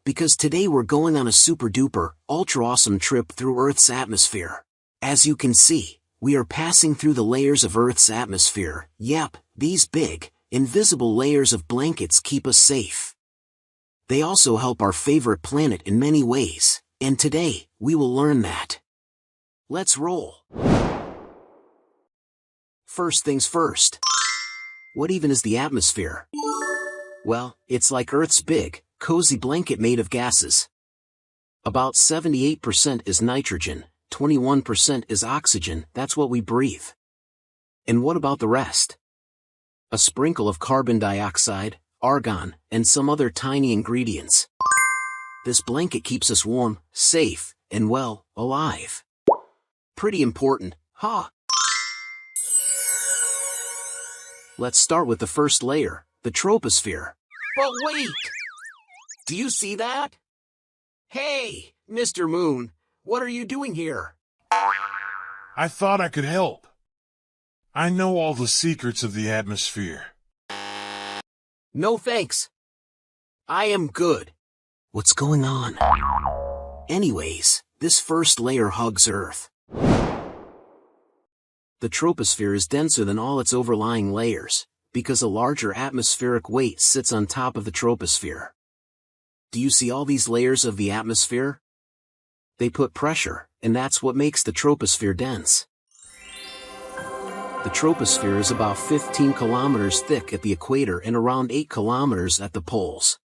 because today we're going on a super-duper, ultra-awesome trip through Earth's atmosphere. As you can see, we are passing through the layers of Earth's atmosphere. Yep, these big, invisible layers of blankets keep us safe. They also help our favorite planet in many ways, and today, we will learn that. Let's roll. First things first. What even is the atmosphere? Well, it's like Earth's big, cozy blanket made of gases. About 78% is nitrogen, 21% is oxygen, that's what we breathe. And what about the rest? A sprinkle of carbon dioxide, argon, and some other tiny ingredients. This blanket keeps us warm, safe, and well, alive. Pretty important, huh? Let's start with the first layer, the troposphere. But wait! Do you see that? Hey, Mr. Moon, what are you doing here? I thought I could help. I know all the secrets of the atmosphere. No thanks. I am good. What's going on? Anyways, this first layer hugs Earth. The troposphere is denser than all its overlying layers, because a larger atmospheric weight sits on top of the troposphere. Do you see all these layers of the atmosphere? They put pressure, and that's what makes the troposphere dense. The troposphere is about 15 kilometers thick at the equator and around 8 kilometers at the poles.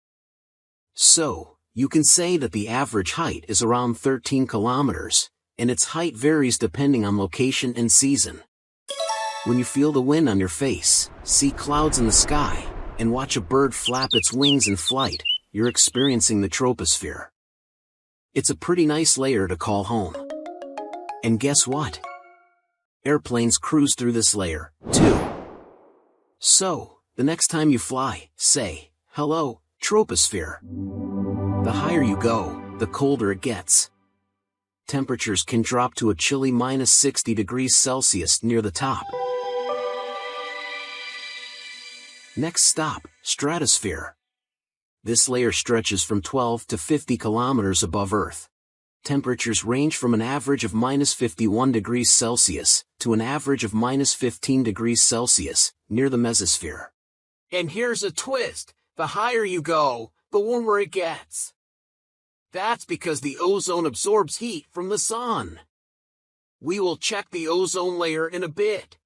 So, you can say that the average height is around 13 kilometers, and its height varies depending on location and season. When you feel the wind on your face, see clouds in the sky, and watch a bird flap its wings in flight, you're experiencing the troposphere. It's a pretty nice layer to call home. And guess what? Airplanes cruise through this layer, too. So, the next time you fly, say, "Hello, troposphere." The higher you go, the colder it gets. Temperatures can drop to a chilly minus 60 degrees Celsius near the top. Next stop, stratosphere. This layer stretches from 12 to 50 kilometers above Earth. Temperatures range from an average of minus 51 degrees Celsius to an average of minus 15 degrees Celsius, near the mesosphere. And here's a twist, the higher you go, the warmer it gets. That's because the ozone absorbs heat from the sun. We will check the ozone layer in a bit.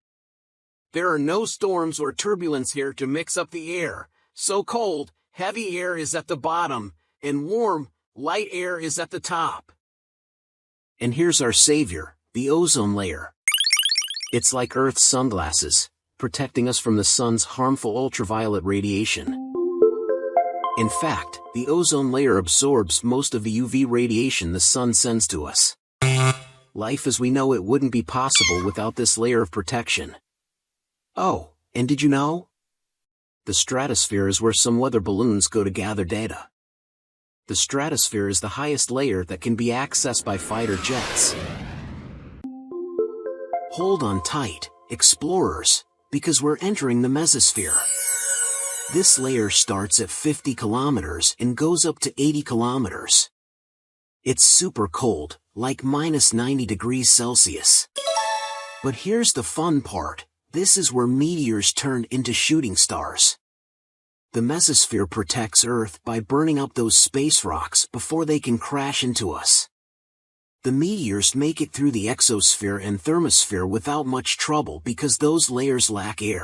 There are no storms or turbulence here to mix up the air, so cold, heavy air is at the bottom, and warm, light air is at the top. And here's our savior, the ozone layer. It's like Earth's sunglasses, protecting us from the sun's harmful ultraviolet radiation. In fact, the ozone layer absorbs most of the UV radiation the sun sends to us. Life as we know it wouldn't be possible without this layer of protection. Oh, and did you know? The stratosphere is where some weather balloons go to gather data. The stratosphere is the highest layer that can be accessed by fighter jets. Hold on tight, explorers, because we're entering the mesosphere. This layer starts at 50 kilometers and goes up to 80 kilometers. It's super cold, like minus 90 degrees Celsius. But here's the fun part, this is where meteors turn into shooting stars. The mesosphere protects Earth by burning up those space rocks before they can crash into us. The meteors make it through the Exosphere and Thermosphere without much trouble because those layers lack air.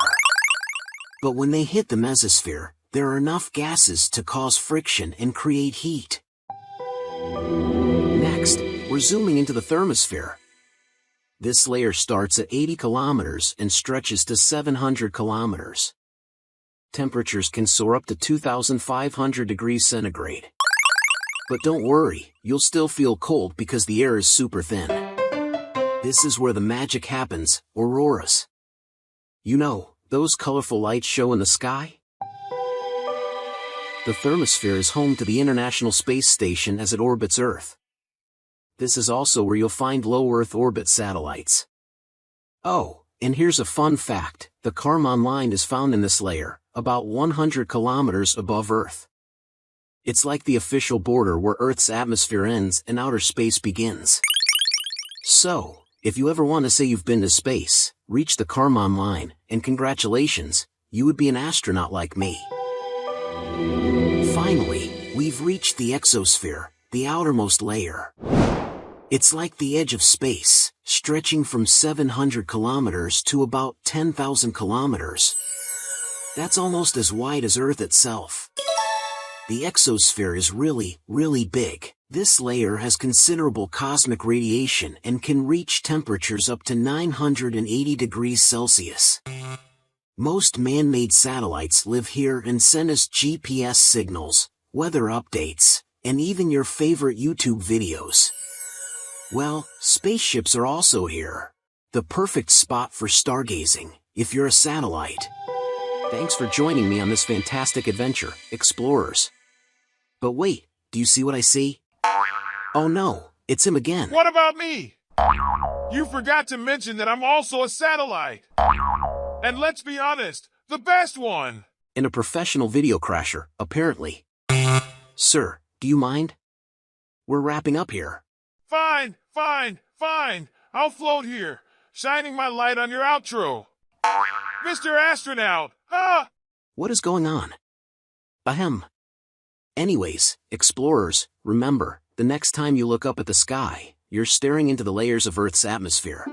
But when they hit the mesosphere, there are enough gases to cause friction and create heat. Next, we're zooming into the thermosphere. This layer starts at 80 kilometers and stretches to 700 kilometers. Temperatures can soar up to 2,500 degrees centigrade. But don't worry, you'll still feel cold because the air is super thin. This is where the magic happens, auroras. You know, those colorful lights show in the sky? The thermosphere is home to the International Space Station as it orbits Earth. This is also where you'll find low Earth orbit satellites. Oh, and here's a fun fact, the Kármán line is found in this layer, about 100 kilometers above Earth. It's like the official border where Earth's atmosphere ends and outer space begins. So, if you ever want to say you've been to space, reach the Kármán line, and congratulations, you would be an astronaut like me. Finally, we've reached the Exosphere, the outermost layer. It's like the edge of space, stretching from 700 kilometers to about 10,000 kilometers. That's almost as wide as Earth itself. The exosphere is really, really big. This layer has considerable cosmic radiation and can reach temperatures up to 980 degrees Celsius. Most man-made satellites live here and send us GPS signals, weather updates, and even your favorite YouTube videos. Well, spaceships are also here. The perfect spot for stargazing, if you're a satellite. Thanks for joining me on this fantastic adventure, explorers. But wait, do you see what I see? Oh no, it's him again. What about me? You forgot to mention that I'm also a satellite. And let's be honest, the best one. And a professional video crasher, apparently. Sir, do you mind? We're wrapping up here. Fine. I'll float here, shining my light on your outro. Mr. Astronaut, What is going on? Ahem. Anyways, explorers, remember, the next time you look up at the sky, you're staring into the layers of Earth's atmosphere.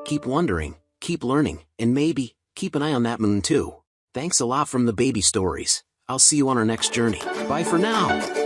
Keep wondering, keep learning, and maybe, keep an eye on that moon too. Thanks a lot from the baby stories. I'll see you on our next journey. Bye for now.